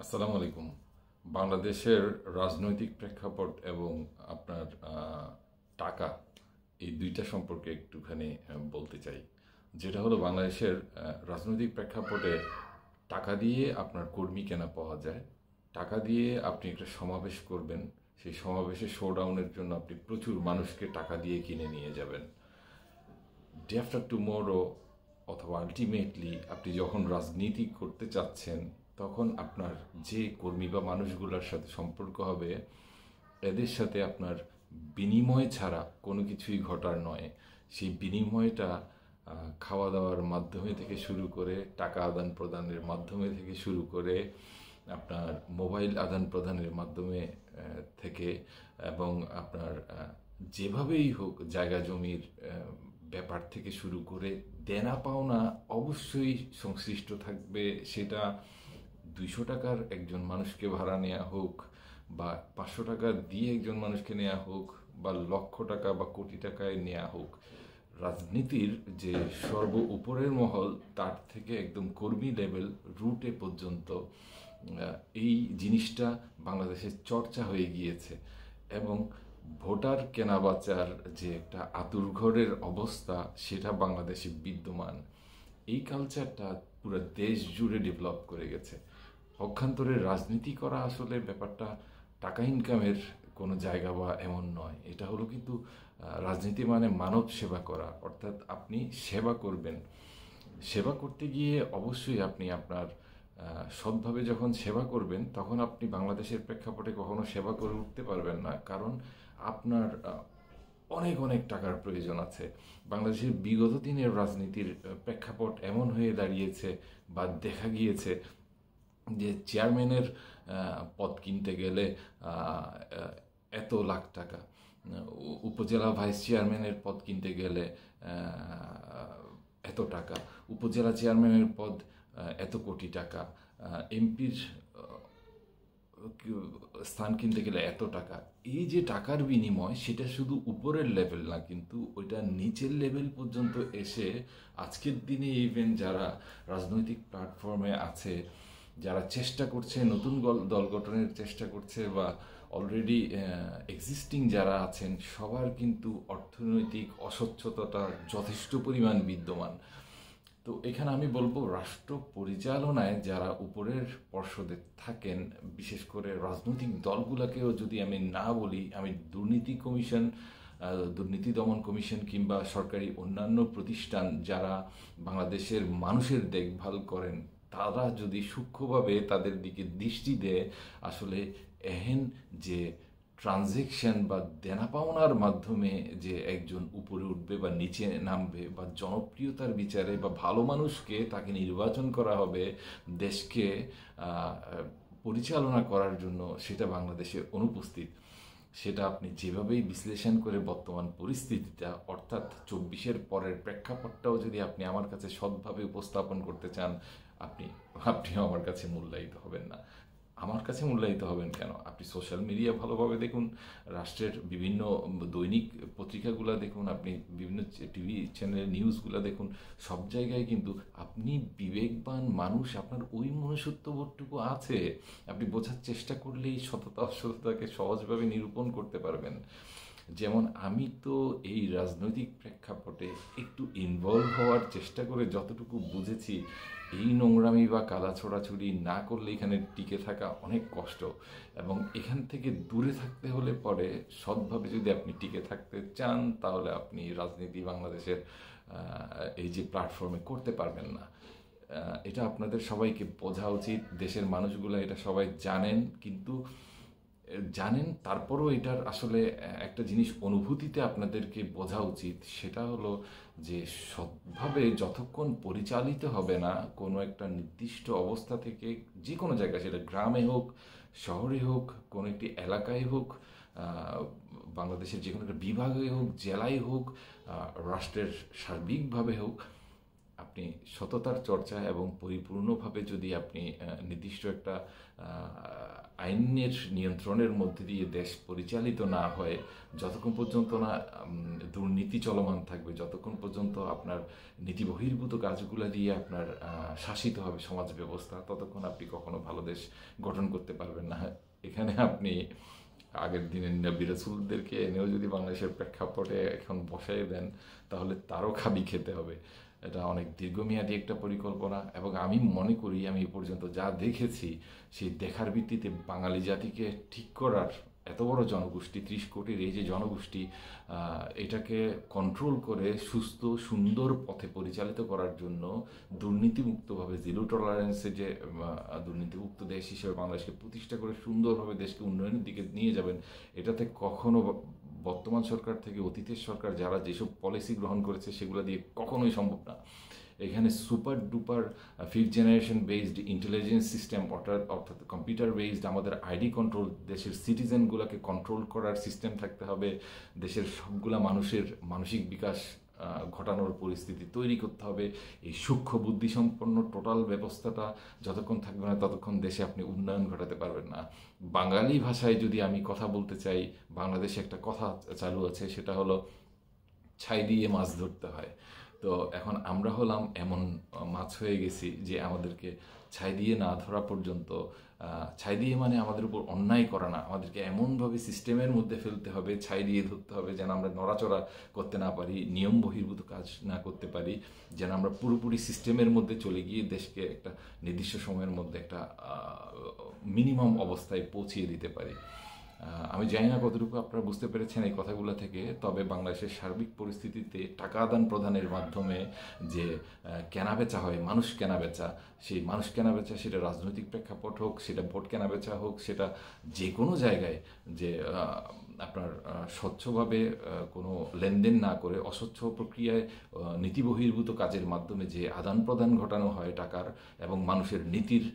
আসসালামু আলাইকুম। বাংলাদেশের রাজনৈতিক প্রেক্ষাপট এবং আপনার টাকা, এই দুইটা সম্পর্কে একটুখানি বলতে চাই। যেটা হলো বাংলাদেশের রাজনৈতিক প্রেক্ষাপটে টাকা দিয়ে আপনার কর্মী কেনা পাওয়া যায়। টাকা দিয়ে আপনি একটা সমাবেশ করবেন, সেই সমাবেশে শোডাউনের জন্য আপনি প্রচুর মানুষকে টাকা দিয়ে কিনে নিয়ে যাবেন। ডে আফটার টুমোরো অথবা আলটিমেটলি আপনি যখন রাজনীতি করতে চাচ্ছেন, তখন আপনার যে কর্মী বা মানুষগুলোর সাথে সম্পর্ক হবে, এদের সাথে আপনার বিনিময় ছাড়া কোনো কিছুই ঘটার নয়। সেই বিনিময়টা খাওয়া দাওয়ার মাধ্যমে থেকে শুরু করে, টাকা আদান প্রদানের মাধ্যমে থেকে শুরু করে, আপনার মোবাইল আদান প্রদানের মাধ্যমে থেকে, এবং আপনার যেভাবেই হোক জায়গা জমির ব্যাপার থেকে শুরু করে দেনা পাওনা অবশ্যই সংশ্লিষ্ট থাকবে। সেটা 200 টাকার একজন মানুষকে ভাড়া নেওয়া হোক, বা 500 টাকা দিয়ে একজন মানুষকে নেওয়া হোক, বা লক্ষ টাকা বা কোটি টাকায় নেওয়া হোক। রাজনীতির যে সর্ব উপরের মহল, তার থেকে একদম কর্মী লেভেল রুটে পর্যন্ত এই জিনিসটা বাংলাদেশের চর্চা হয়ে গিয়েছে। এবং ভোটার কেনাবেচার যে একটা আঁতুড়ঘরের অবস্থা, সেটা বাংলাদেশে বিদ্যমান। এই কালচারটা পুরো দেশ জুড়ে ডেভেলপ করে গেছে। পক্ষান্তরে রাজনীতি করা আসলে ব্যাপারটা টাকা ইনকামের কোনো জায়গা বা এমন নয়। এটা হলো কিন্তু রাজনীতি মানে মানব সেবা করা, অর্থাৎ আপনি সেবা করবেন। সেবা করতে গিয়ে অবশ্যই আপনি আপনার সৎভাবে যখন সেবা করবেন, তখন আপনি বাংলাদেশের প্রেক্ষাপটে কখনো সেবা করে উঠতে পারবেন না, কারণ আপনার অনেক অনেক টাকার প্রয়োজন আছে। বাংলাদেশের বিগত দিনের রাজনীতির প্রেক্ষাপট এমন হয়ে দাঁড়িয়েছে বা দেখা গিয়েছে যে চেয়ারম্যানের পদ কিনতে গেলে এত লাখ টাকা, উপজেলা ভাইস চেয়ারম্যানের পদ কিনতে গেলে এত টাকা, উপজেলা চেয়ারম্যানের পদ এত কোটি টাকা, এমপির স্থান কিনতে গেলে এত টাকা। এই যে টাকার বিনিময়, সেটা শুধু উপরের লেভেল না, কিন্তু ওইটা নিচের লেভেল পর্যন্ত এসে আজকের দিনে ইভেন যারা রাজনৈতিক প্ল্যাটফর্মে আছে, যারা চেষ্টা করছে, নতুন দল গঠনের চেষ্টা করছে, বা অলরেডি এক্সিস্টিং যারা আছেন, সবার কিন্তু অর্থনৈতিক অসচ্ছলতা যথেষ্ট পরিমাণ বিদ্যমান। তো এখানে আমি বলবো, রাষ্ট্র পরিচালনায় যারা উপরের পর্ষদে থাকেন, বিশেষ করে রাজনৈতিক দলগুলোকেও যদি আমি না বলি, আমি দুর্নীতি কমিশন, দুর্নীতি দমন কমিশন কিংবা সরকারি অন্যান্য প্রতিষ্ঠান যারা বাংলাদেশের মানুষের দেখভাল করেন, তারা যদি সূক্ষ্মভাবে তাদের দিকে দৃষ্টি দেয়, আসলে এহেন যে ট্রানজেকশন বা দেনা পাওনার মাধ্যমে যে একজন উপরে উঠবে বা নিচে নামবে, বা জনপ্রিয়তার বিচারে বা ভালো মানুষকে তাকে নির্বাচন করা হবে দেশকে পরিচালনা করার জন্য, সেটা বাংলাদেশে অনুপস্থিত। সেটা আপনি যেভাবেই বিশ্লেষণ করে বর্তমান পরিস্থিতিটা, অর্থাৎ 24-এর পরের প্রেক্ষাপটটাও যদি আপনি আমার কাছে সৎভাবে উপস্থাপন করতে চান, আপনি আপনিও আমার কাছে মূল্যায়িত হবেন না। আমার কাছে মূল্যায়িত হবেন কেন? আপনি সোশ্যাল মিডিয়া ভালোভাবে দেখুন, রাষ্ট্রের বিভিন্ন দৈনিক পত্রিকাগুলো দেখুন, আপনি বিভিন্ন টিভি চ্যানেলের নিউজগুলো দেখুন। সব জায়গায় কিন্তু আপনি বিবেকবান মানুষ, আপনার ওই মনুষ্যত্ববোধটুকু আছে, আপনি বোঝার চেষ্টা করলেই সততা অসততাকে সহজভাবে নিরূপণ করতে পারবেন। যেমন আমি তো এই রাজনৈতিক প্রেক্ষাপটে একটু ইনভলভ হওয়ার চেষ্টা করে যতটুকু বুঝেছি, এই নোংরামি বা কাদা ছোড়াছুড়ি না করলে এখানে টিকে থাকা অনেক কষ্ট। এবং এখান থেকে দূরে থাকতে হলে পরে, সৎভাবে যদি আপনি টিকে থাকতে চান, তাহলে আপনি রাজনীতি বাংলাদেশের এই যে প্ল্যাটফর্মে করতে পারবেন না। এটা আপনাদের সবাইকে বোঝা উচিত। দেশের মানুষগুলো এটা সবাই জানেন, কিন্তু জানেন তারপরও এটার আসলে একটা জিনিস অনুভূতিতে আপনাদেরকে বোঝা উচিত। সেটা হলো যে সৎভাবে যতক্ষণ পরিচালিত হবে না কোনো একটা নির্দিষ্ট অবস্থা থেকে, যে কোনো জায়গায়, সেটা গ্রামে হোক, শহরে হোক, কোনো একটি এলাকায় হোক, বাংলাদেশের যে কোনো একটা বিভাগে হোক, জেলায় হোক, রাষ্ট্রের সার্বিকভাবে হোক, আপনি সততার চর্চা এবং পরিপূর্ণভাবে যদি আপনি নির্দিষ্ট একটা আইনের নিয়ন্ত্রণের মধ্যে দিয়ে দেশ পরিচালিত না হয়, যতক্ষণ পর্যন্ত না দুর্নীতি চলমান থাকবে, যতক্ষণ পর্যন্ত আপনার নীতি বহির্ভূত কাজগুলো দিয়ে আপনার শাসিত হবে সমাজ ব্যবস্থা, ততক্ষণ আপনি কখনো ভালো দেশ গঠন করতে পারবেন না। এখানে আপনি আগের দিনের নবী রাসূলদেরকে এনেও যদি বাংলাদেশের প্রেক্ষাপটে এখন বসাই দেন, তাহলে তারও খাবি খেতে হবে। এটা অনেক দীর্ঘমেয়াদী একটা পরিকল্পনা, এবং আমি মনে করি আমি এ পর্যন্ত যা দেখেছি সেই দেখার ভিত্তিতে বাঙালি জাতিকে ঠিক করার, এত বড় জনগোষ্ঠী, 30 কোটির এই যে জনগোষ্ঠী, এটাকে কন্ট্রোল করে সুস্থ সুন্দর পথে পরিচালিত করার জন্য দুর্নীতিমুক্তভাবে, জিরো টলারেন্সে যে দুর্নীতিমুক্ত দেশ হিসেবে বাংলাদেশকে প্রতিষ্ঠা করে সুন্দরভাবে দেশকে উন্নয়নের দিকে নিয়ে যাবেন, এটাতে কখনো বর্তমান সরকার থেকে অতীতের সরকার যারা যেসব পলিসি গ্রহণ করেছে সেগুলো দিয়ে কখনোই সম্ভব না। এখানে super duper 5th generation based intelligence system, অর্থাৎ কম্পিউটার বেসড আমাদের আইডি কন্ট্রোল, দেশের সিটিজেনগুলোকে কন্ট্রোল করার সিস্টেম থাকতে হবে, দেশের সবগুলা মানুষের মানসিক বিকাশ ঘটানোর পরিস্থিতি তৈরি করতে হবে। এই সূক্ষ্ম বুদ্ধিসম্পন্ন টোটাল ব্যবস্থাটা যতক্ষণ থাকবে না, ততক্ষণ দেশে আপনি উন্নয়ন ঘটাতে পারবেন না। বাঙালি ভাষায় যদি আমি কথা বলতে চাই, বাংলাদেশে একটা কথা চালু আছে, সেটা হলো ছাই দিয়ে মাছ ধরতে হয়। তো এখন আমরা হলাম এমন মাছ হয়ে গেছি যে আমাদেরকে ছাই দিয়ে না ধরা পর্যন্ত, ছাই দিয়ে মানে আমাদের উপর অন্যায় করা না, আমাদেরকে এমনভাবে সিস্টেমের মধ্যে ফেলতে হবে, ছাই দিয়ে ধরতে হবে যেন আমরা নড়াচড়া করতে না পারি, নিয়ম বহির্ভূত কাজ না করতে পারি, যেন আমরা পুরোপুরি সিস্টেমের মধ্যে চলে গিয়ে দেশকে একটা নির্দিষ্ট সময়ের মধ্যে একটা মিনিমাম অবস্থায় পৌঁছিয়ে দিতে পারি। আমি জানি না কতটুকু আপনারা বুঝতে পেরেছেন এই কথাগুলো থেকে, তবে বাংলাদেশের সার্বিক পরিস্থিতিতে টাকা আদান প্রদানের মাধ্যমে যে কেনাবেচা হয়, মানুষ কেনাবেচা, সেই মানুষ কেনাবেচা, সেটা রাজনৈতিক প্রেক্ষাপট হোক, সেটা ভোট কেনাবেচা হোক, সেটা যে কোনো জায়গায় যে আপনার স্বচ্ছভাবে কোনো লেনদেন না করে অস্বচ্ছ প্রক্রিয়ায় নীতি বহির্ভূত কাজের মাধ্যমে যে আদান প্রদান ঘটানো হয় টাকার, এবং মানুষের নীতির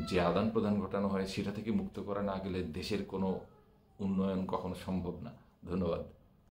যে আদান প্রদান ঘটানো হয়, সেটা থেকে মুক্ত করা না গেলে দেশের কোনো উন্নয়ন কখনো সম্ভব না। ধন্যবাদ।